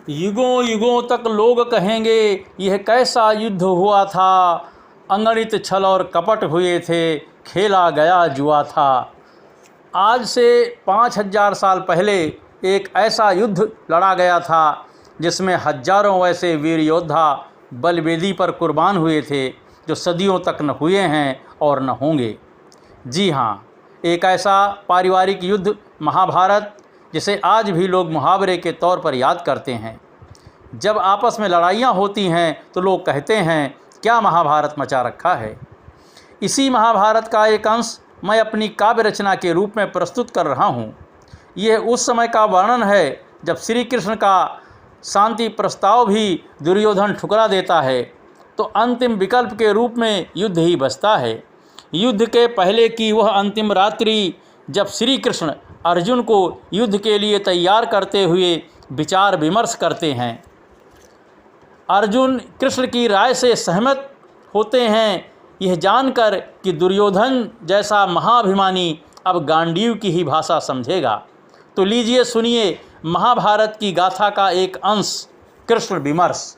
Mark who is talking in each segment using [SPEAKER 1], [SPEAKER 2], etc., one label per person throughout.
[SPEAKER 1] युगों युगों तक लोग कहेंगे यह कैसा युद्ध हुआ था, अगणित छल और कपट हुए थे, खेला गया जुआ था। आज से 5000 साल पहले एक ऐसा युद्ध लड़ा गया था जिसमें हजारों वैसे वीर योद्धा बलवेदी पर कुर्बान हुए थे जो सदियों तक न हुए हैं और न होंगे। जी हाँ, एक ऐसा पारिवारिक युद्ध महाभारत, जिसे आज भी लोग मुहावरे के तौर पर याद करते हैं। जब आपस में लड़ाइयाँ होती हैं तो लोग कहते हैं क्या महाभारत मचा रखा है। इसी महाभारत का एक अंश मैं अपनी काव्य रचना के रूप में प्रस्तुत कर रहा हूँ। यह उस समय का वर्णन है जब श्री कृष्ण का शांति प्रस्ताव भी दुर्योधन ठुकरा देता है, तो अंतिम विकल्प के रूप में युद्ध ही बचता है। युद्ध के पहले की वह अंतिम रात्रि जब श्री कृष्ण अर्जुन को युद्ध के लिए तैयार करते हुए विचार विमर्श करते हैं। अर्जुन कृष्ण की राय से सहमत होते हैं, यह जानकर कि दुर्योधन जैसा महाअभिमानी अब गांडीव की ही भाषा समझेगा। तो लीजिए सुनिए महाभारत की गाथा का एक अंश, कृष्ण विमर्श।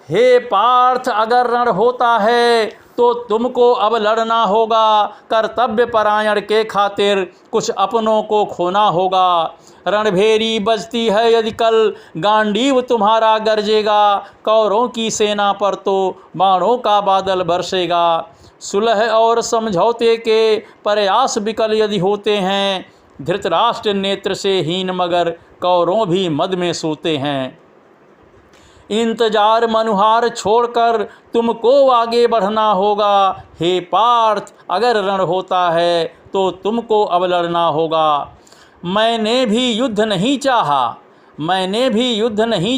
[SPEAKER 1] हे पार्थ, अगर रण होता है तो तुमको अब लड़ना होगा, कर्तव्य परायण के खातिर कुछ अपनों को खोना होगा। रणभेरी बजती है यदि कल, गांडीव तुम्हारा गरजेगा, कौरवों की सेना पर तो बाणों का बादल बरसेगा। सुलह और समझौते के प्रयास विकल यदि होते हैं, धृतराष्ट्र नेत्र से हीन मगर कौरवों भी मद में सोते हैं। इंतजार मनुहार छोड़कर तुमको आगे बढ़ना होगा। हे पार्थ, अगर रण होता है तो तुमको अब लड़ना होगा। मैंने भी युद्ध नहीं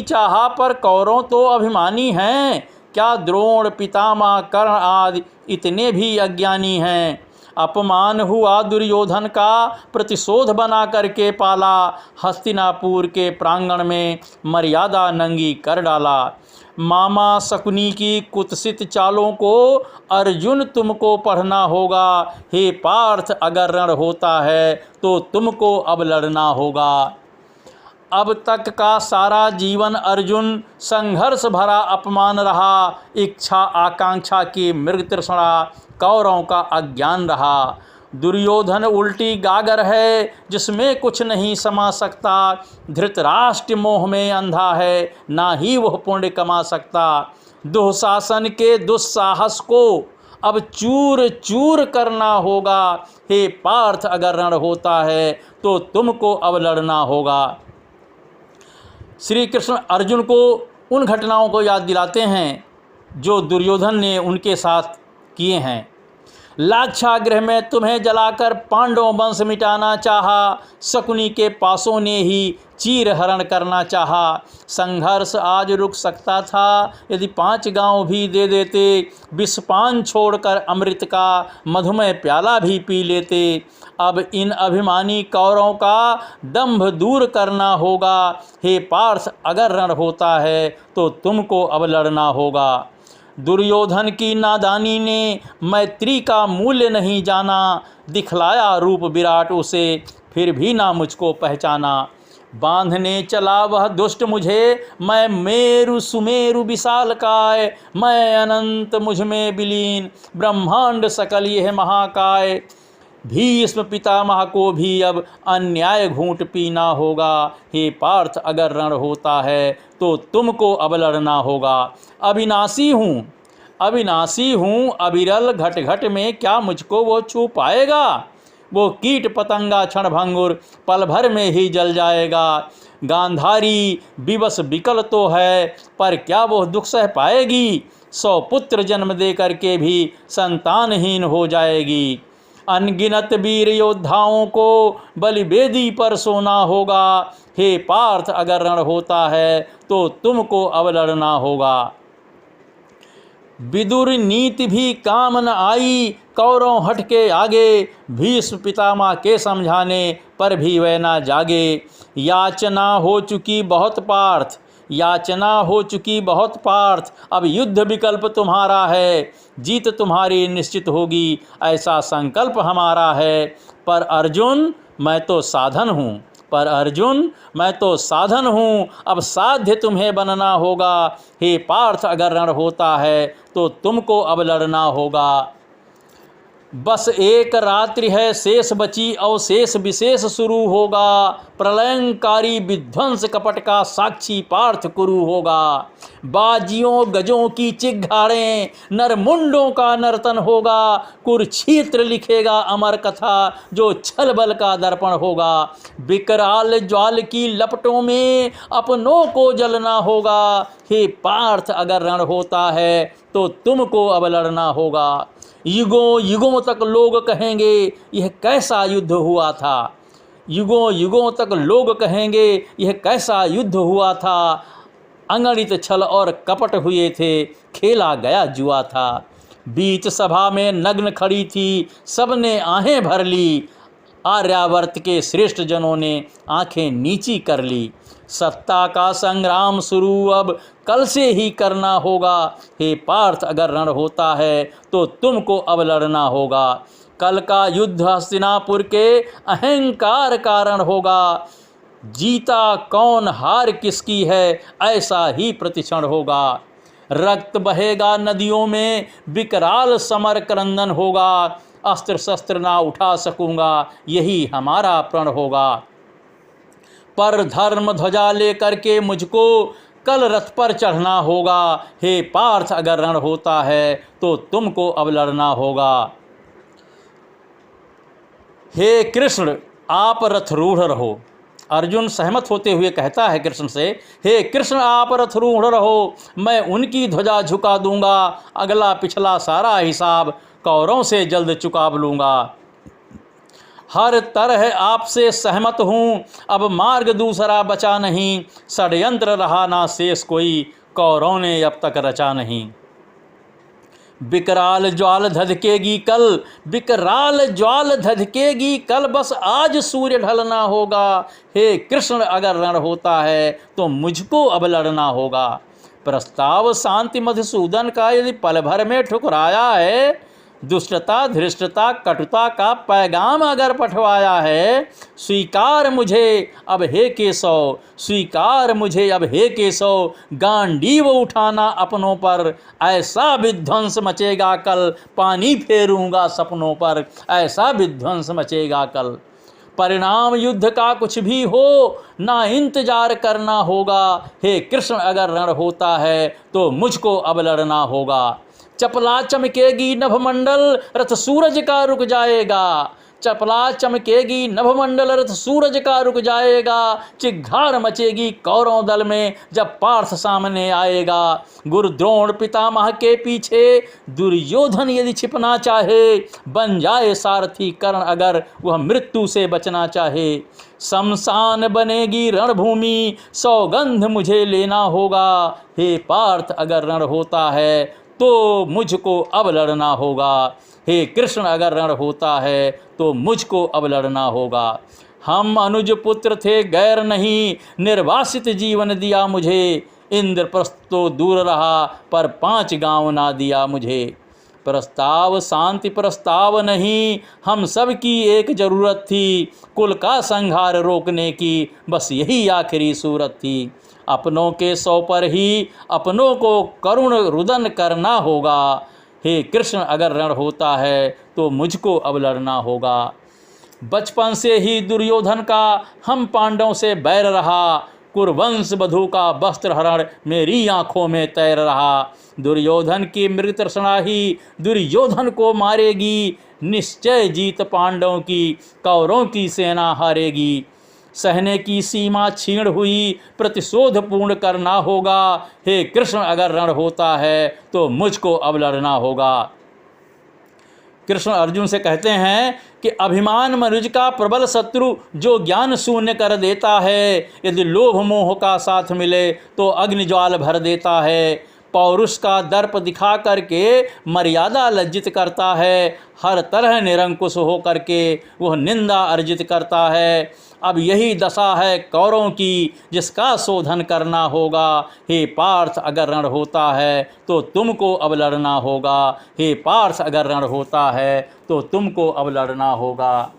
[SPEAKER 1] चाहा, पर कौरव तो अभिमानी हैं। क्या द्रोण, पितामह, कर्ण आदि इतने भी अज्ञानी हैं। अपमान हुआ दुर्योधन का, प्रतिशोध बना करके पाला। हस्तिनापुर के प्रांगण में मर्यादा नंगी कर डाला। मामा शकुनी की कुत्सित चालों को अर्जुन तुमको पढ़ना होगा। हे पार्थ, अगर रण होता है तो तुमको अब लड़ना होगा। अब तक का सारा जीवन अर्जुन संघर्ष भरा अपमान रहा। इच्छा आकांक्षा की मृग तृष्णा कौरवों का अज्ञान रहा। दुर्योधन उल्टी गागर है जिसमें कुछ नहीं समा सकता। धृतराष्ट्र मोह में अंधा है, ना ही वह पुण्य कमा सकता। दुशासन के दुस्साहस को अब चूर चूर करना होगा। हे पार्थ, अगर रण होता है तो तुमको अब लड़ना होगा। श्री कृष्ण अर्जुन को उन घटनाओं को याद दिलाते हैं जो दुर्योधन ने उनके साथ किए हैं। लाक्षागृह में तुम्हें जलाकर पांडव वंश मिटाना चाहा। शकुनी के पासों ने ही चीर हरण करना चाहा। संघर्ष आज रुक सकता था यदि 5 गांव भी दे देते। विषपान छोड़कर अमृत का मधुमय प्याला भी पी लेते। अब इन अभिमानी कौरवों का दंभ दूर करना होगा। हे पार्थ, अगर रण होता है तो तुमको अब लड़ना होगा। दुर्योधन की नादानी ने मैत्री का मूल्य नहीं जाना। दिखलाया रूप विराट उसे, फिर भी ना मुझको पहचाना। बांधने चला वह दुष्ट मुझे, मैं मेरु सुमेरु विशालकाय। मैं अनंत मुझ में विलीन, ब्रह्मांड सकल यह महाकाय। भीष्म पितामह को भी अब अन्याय घूंट पीना होगा। हे पार्थ, अगर रण होता है तो तुमको अब लड़ना होगा। अविनाशी हूँ, अविरल घट घट में क्या मुझको वो छू पाएगा। वो कीट पतंगा क्षण भंगुर पल भर में ही जल जाएगा। गांधारी विवश विकल तो है, पर क्या वो दुख सह पाएगी। 100 पुत्र जन्म दे करके भी संतानहीन हो जाएगी। अनगिनत वीर योद्धाओं को बलिवेदी पर सोना होगा। हे पार्थ, अगर रण होता है तो तुमको अब लड़ना होगा। विदुर नीति भी काम न आई, कौरव हट के आगे। भीष्म पितामह के समझाने पर भी वह ना जागे। याचना हो चुकी बहुत पार्थ, अब युद्ध विकल्प तुम्हारा है। जीत तुम्हारी निश्चित होगी, ऐसा संकल्प हमारा है। पर अर्जुन, मैं तो साधन हूँ, पर अर्जुन, मैं तो साधन हूँ, अब साध्य तुम्हें बनना होगा। हे पार्थ, अगर रण होता है तो तुमको अब लड़ना होगा। बस एक रात्रि है शेष बची, अवशेष विशेष शुरू होगा। प्रलयंकारी विध्वंस कपट का साक्षी पार्थ कुरु होगा। बाजियों गजों की चिघाड़ें, नरमुंडों का नर्तन होगा। कुरुक्षेत्र लिखेगा अमर कथा, जो छल बल का दर्पण होगा। विकराल ज्वाल की लपटों में अपनों को जलना होगा। हे पार्थ, अगर रण होता है तो तुमको अब लड़ना होगा। युगों युगों तक लोग कहेंगे, यह कैसा युद्ध हुआ था। युगों युगों तक लोग कहेंगे, यह कैसा युद्ध हुआ था। अगणित छल और कपट हुए थे, खेला गया जुआ था। बीच सभा में नग्न खड़ी थी, सबने आहें भर ली। आर्यावर्त के श्रेष्ठ जनों ने आंखें नीची कर ली। सत्ता का संग्राम शुरू अब कल से ही करना होगा। हे पार्थ, अगर रण होता है तो तुमको अब लड़ना होगा। कल का युद्ध हस्तिनापुर के अहंकार कारण होगा। जीता कौन हार किसकी है, ऐसा ही प्रतिक्षण होगा। रक्त बहेगा नदियों में, विकराल समर क्रंदन होगा। अस्त्र शस्त्र ना उठा सकूंगा, यही हमारा प्रण होगा। पर धर्म ध्वजा लेकर के मुझको कल रथ पर चढ़ना होगा। हे पार्थ, अगर रण होता है तो तुमको अब लड़ना होगा। हे कृष्ण, आप रथरूढ़ रहो। अर्जुन सहमत होते हुए कहता है कृष्ण से, हे कृष्ण, आप रथरूढ़ रहो, मैं उनकी ध्वजा झुका दूंगा। अगला पिछला सारा हिसाब कौरों से जल्द चुका लूँगा। हर तरह आपसे सहमत हूँ, अब मार्ग दूसरा बचा नहीं। षड्यंत्र रहा ना शेष कोई, कौरों ने अब तक रचा नहीं। विकराल ज्वाल धधकेगी कल, विकराल ज्वाल धधकेगी कल, बस आज सूर्य ढलना होगा। हे कृष्ण, अगर रण होता है तो मुझको अब लड़ना होगा। प्रस्ताव शांति मधुसूदन का यदि पल भर में ठुकराया है, दुष्टता धृष्टता कटुता का पैगाम अगर पठवाया है, स्वीकार मुझे अब हे केशव, स्वीकार मुझे अब हे केशव। गांडीव उठाना अपनों पर, ऐसा विध्वंस मचेगा कल। पानी फेरूंगा सपनों पर, ऐसा विध्वंस मचेगा कल। परिणाम युद्ध का कुछ भी हो, ना इंतजार करना होगा। हे कृष्ण, अगर रण होता है तो मुझको अब लड़ना होगा। चपला चमकेगी नभमंडल, रथ सूरज का रुक जाएगा। चपला चमकेगी नभमंडल, रथ सूरज का रुक जाएगा। चिघाड़ मचेगी कौरव दल में, जब पार्थ सामने आएगा। गुरु द्रोण पितामह के पीछे दुर्योधन यदि छिपना चाहे, बन जाए सारथी कर्ण अगर वह मृत्यु से बचना चाहे। शमशान बनेगी रणभूमि, सौगंध मुझे लेना होगा। हे पार्थ, अगर रण होता है तो मुझको अब लड़ना होगा। हे कृष्ण, अगर रण होता है तो मुझको अब लड़ना होगा। हम अनुज पुत्र थे, गैर नहीं, निर्वासित जीवन दिया मुझे। इंद्रप्रस्थ तो दूर रहा, पर 5 गांव ना दिया मुझे। प्रस्ताव शांति प्रस्ताव नहीं, हम सब की एक जरूरत थी। कुल का संहार रोकने की बस यही आखिरी सूरत थी। अपनों के सौ पर ही अपनों को करुण रुदन करना होगा। हे कृष्ण, अगर रण होता है तो मुझको अब लड़ना होगा। बचपन से ही दुर्योधन का हम पांडवों से बैर रहा। कुरुवंश बधू का वस्त्र हरण मेरी आंखों में तैर रहा। दुर्योधन की मृत तृष्णा ही दुर्योधन को मारेगी। निश्चय जीत पांडवों की, कौरवों की सेना हारेगी। सहने की सीमा छीण हुई, प्रतिशोध पूर्ण करना होगा। हे कृष्ण, अगर रण होता है तो मुझको अब लड़ना होगा। कृष्ण अर्जुन से कहते हैं कि अभिमान मनुज का प्रबल शत्रु, जो ज्ञान शून्य कर देता है। यदि लोभ मोह का साथ मिले तो अग्निज्वाल भर देता है। पौरुष का दर्प दिखा करके मर्यादा लज्जित करता है। हर तरह निरंकुश हो करके वह निंदा अर्जित करता है। अब यही दशा है कौरवों की, जिसका शोधन करना होगा। हे पार्थ, अगर रण होता है तो तुमको अब लड़ना होगा। हे पार्थ, अगर रण होता है तो तुमको अब लड़ना होगा।